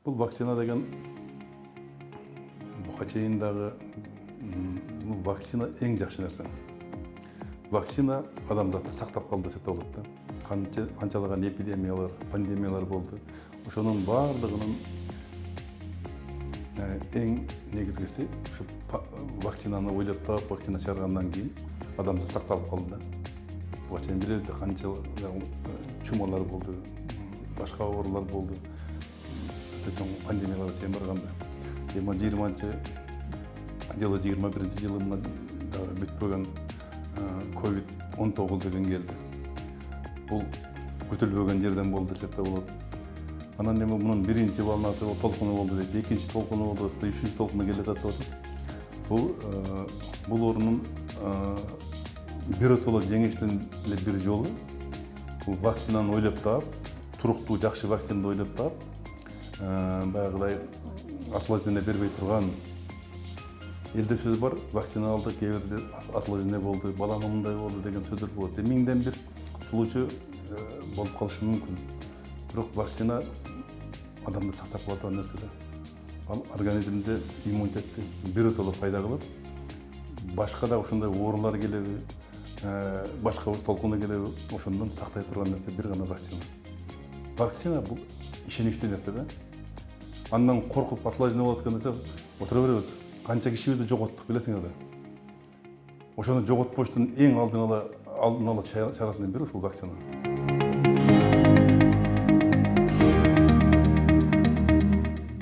Бұл вакцина деген буга чейин дагы вакцина эң жакшы нерсе. Вакцина адамзатты сактап калды десек болот да. Канчалаган эпидемиялар, пандемиялар болду. Ошонун баардыгынын эң негизгиси ушу вакцинаны ойлоп таап, вакцина чыгаргандан кийин адамзат сакталып калды да. Буга чейин бир эле канча чумалар болду, башка оорулар болду. Пандемиялар чейин барганда. 20-20 жылы, 21 жылы мына бүтпөгөн COVID-19 деген келди. Бул күтүлбөгөн жерден болду десек да болот. Анан эми мунун биринчи волнасы толкуну болду дейт, экинчи толкуну болду дейт, үчүнчү толкуну келе жатат. Бул орунун биротоло жеңиштин эле бир жолу бул вакцинаны ойлоп таап, туруктуу жакшы вакцинаны ойлоп таап, баягыдай осложнение бербей турган элде сөз бар, вакцина алдык, кээ бирде осложнение болду, балама мындай болду деген сөздөр болот. Миңден бир случай болуп калышы мүмкүн. Бирок вакцина адамды сактап калат нерсе да. Ал организмде иммунитетти биротоло пайда кылып, башка да ошондой оорулар келеби, башка толкуну келеби, ошондон сактай турган нерсе бир гана вакцина. Вакцина бул ишеничтүү нерсе да. Андан коркуп осложнение болот экен десе, отура беребиз. Канча кишибизди жоготтук билесиңер да. Ошону жоготпоштун эң алдын ала чарасынын бири ушул вакцина.